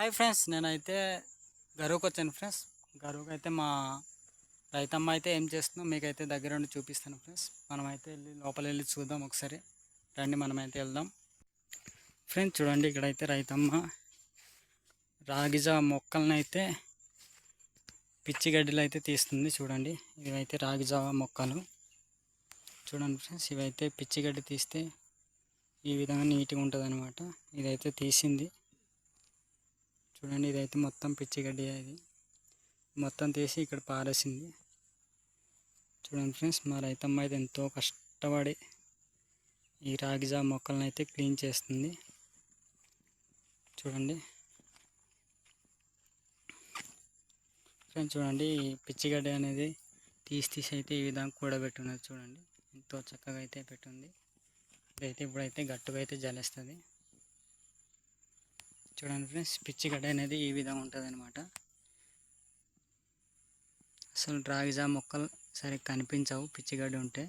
Hi friends, నేనైతే గరువుకి వచ్చాను friends. గరువుకి అయితే మా రైతమ్మ అయితే ఏం చేస్తుందో మీకైతే దగ్గర ఉండి చూపిస్తాను ఫ్రెండ్స్. మనమైతే లోపల వెళ్ళి చూద్దాం ఒకసారి. రండి, మనమైతే వెళ్దాం ఫ్రెండ్స్. చూడండి, ఇక్కడైతే రైతమ్మ రాగిజా మొక్కలను అయితే పిచ్చి గడ్డిలో అయితే తీస్తుంది. చూడండి, ఇవైతే రాగిజావ మొక్కలు. చూడండి ఫ్రెండ్స్, ఇవైతే పిచ్చి గడ్డి తీస్తే ఈ విధంగా నీట్గా ఉంటుంది అనమాట. ఇదైతే తీసింది. చూడండి, ఇదైతే మొత్తం పిచ్చి గడ్డి. ఇది మొత్తం తీసి ఇక్కడ పారేసింది. చూడండి ఫ్రెండ్స్, మా రైతమ్మ అయితే ఎంతో కష్టపడి ఈ రాగిజా మొక్కలను అయితే క్లీన్ చేస్తుంది. చూడండి ఫ్రెండ్స్, చూడండి ఈ పిచ్చి గడ్డి అనేది తీసి అయితే ఈ విధంగా కూడబెట్టున్నది. చూడండి, ఎంతో చక్కగా అయితే పెట్టుంది. ఇదైతే ఇప్పుడైతే గట్టుగా అయితే జలేస్తుంది. చూడండి ఫ్రెండ్స్, పిచ్చి గడ్డి అనేది ఈ విధంగా ఉంటుంది అనమాట. అసలు రాగిజా మొక్కలు సరిగ్గా కనిపించవు పిచ్చిగడ్డి ఉంటే.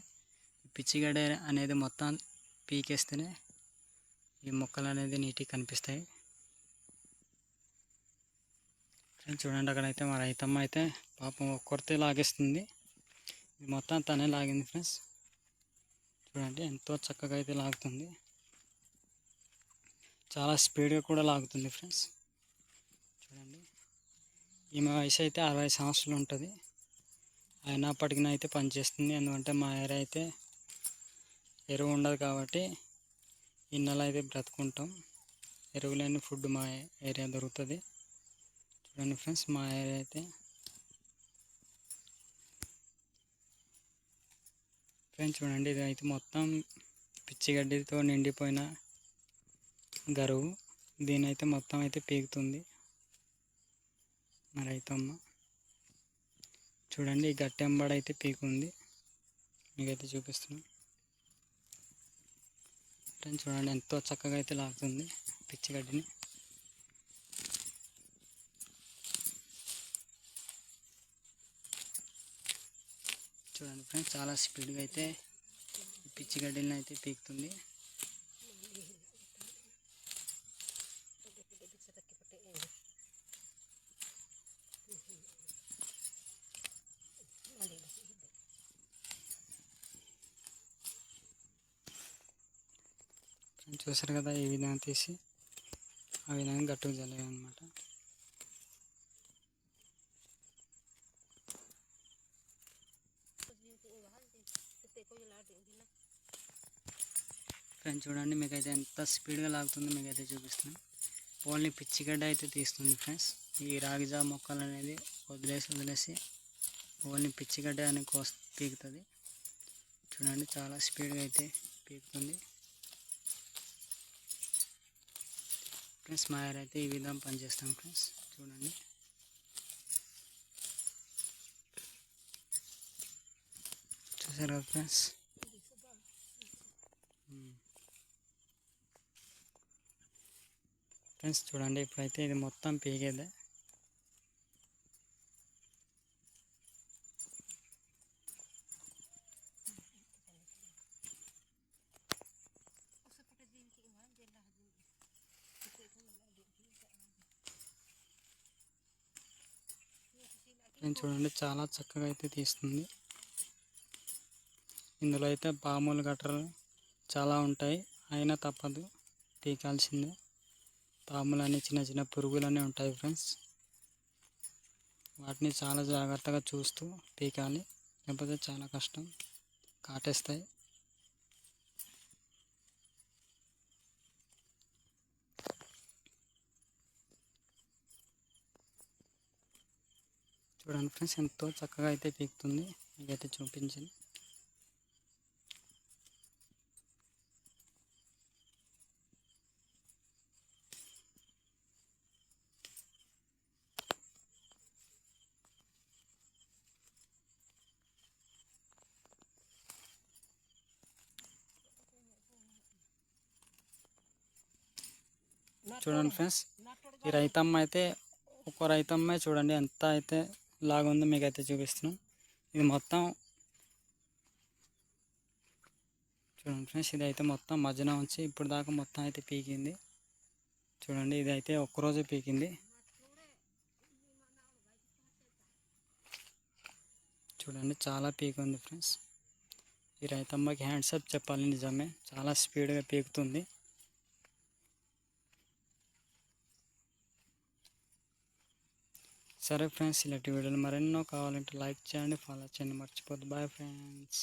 పిచ్చిగడ్డి అనేది మొత్తం పీకేస్తేనే ఈ మొక్కలు అనేది నీట్గా కనిపిస్తాయి. ఫ్రెండ్స్ చూడండి, అక్కడైతే మా రైతమ్మ అయితే పాపం ఒక్కరితే లాగేస్తుంది. ఇది మొత్తం తనే లాగింది ఫ్రెండ్స్. చూడండి, ఎంతో చక్కగా అయితే లాగుతుంది. చాలా స్పీడ్గా కూడా లాగుతుంది ఫ్రెండ్స్. చూడండి, ఈమె వయసు అయితే 60 సంవత్సరాలు ఉంటుంది. అయినప్పటికీ అయితే పనిచేస్తుంది. ఎందుకంటే మా ఏరియా అయితే ఎరువు ఉండదు కాబట్టి ఇన్నెల అయితే బ్రతుకుంటాం. ఎరువు లేని ఫుడ్ మా ఏరియా దొరుకుతుంది. చూడండి ఫ్రెండ్స్, మా ఏరియా అయితే ఫ్రెండ్స్ చూడండి, ఇది అయితే మొత్తం పిచ్చిగడ్డితో నిండిపోయిన గరువు. దీని అయితే మొత్తం అయితే పీకుతుంది మా రైతమ్మ. చూడండి, ఈ గట్టి ఎంబడైతే పీకుంది. మీకైతే చూపిస్తున్నాం ఫ్రెండ్స్. చూడండి, ఎంతో చక్కగా అయితే లాగుతుంది పిచ్చిగడ్డిని. చూడండి ఫ్రెండ్స్, చాలా స్పీడ్గా అయితే పిచ్చిగడ్డిని అయితే పీకుతుంది. చూసారు కదా, ఈ విధంగా తీసి ఆ విధంగా గట్టుకు జల్లాలన్నమాట. ఫ్రెండ్స్ చూడండి, మీకైతే ఎంత స్పీడ్గా లాగుతుందో మీకైతే చూపిస్తున్నాను. ఓన్లీ పిచ్చిగడ్డ అయితే తీస్తుంది ఫ్రెండ్స్. ఈ రాగిజా మొక్కలు అనేది వదిలేసి ఓన్లీ పిచ్చిగడ్డ అని పీకుతుంది. చూడండి, చాలా స్పీడ్గా అయితే పీకుతుంది ఫ్రెండ్స్. మా ఏరియా అయితే ఈ విధంగా పనిచేస్తాం ఫ్రెండ్స్. చూడండి, చూసారు కదా ఫ్రెండ్స్. ఫ్రెండ్స్ చూడండి, ఇప్పుడైతే ఇది మొత్తం పీకేదే. ఫ్రెండ్స్ చూడండి, చాలా చక్కగా అయితే తీస్తుంది. ఇందులో అయితే పాములు గట్రలు చాలా ఉంటాయి, అయినా తప్పదు, పీకాల్సిందే. పాములని చిన్న చిన్న పురుగులనే ఉంటాయి ఫ్రెండ్స్. వాటిని చాలా జాగ్రత్తగా చూస్తూ పీకాలి, లేకపోతే చాలా కష్టం, కాటేస్తాయి. చూడండి ఫ్రెండ్స్, ఎంతో చక్కగా అయితే పీకుతుంది. మీకైతే చూపించింది. చూడండి ఫ్రెండ్స్, ఈ రైతమ్మ అయితే ఒక రైతమ్మ చూడండి ఎంత అయితే లాగుందో మీకైతే చూపిస్తున్నాం. ఇది మొత్తం చూడండి ఫ్రెండ్స్, ఇది అయితే మొత్తం మధ్యన ఉంచి ఇప్పుడు దాకా మొత్తం అయితే పీకింది. చూడండి ఇది అయితే ఒక్కరోజే పీకింది. చూడండి చాలా పీకుంది ఫ్రెండ్స్. ఈ రైతమ్మకి హ్యాండ్సప్ చెప్పాలి, నిజమే చాలా స్పీడ్గా పీకుతుంది. సరే ఫ్రెండ్స్, ఇలాంటి వీడియోలు మరెన్నో కావాలంటే లైక్ చేయండి, ఫాలో చేయండి, మర్చిపోద్దు. Bye friends.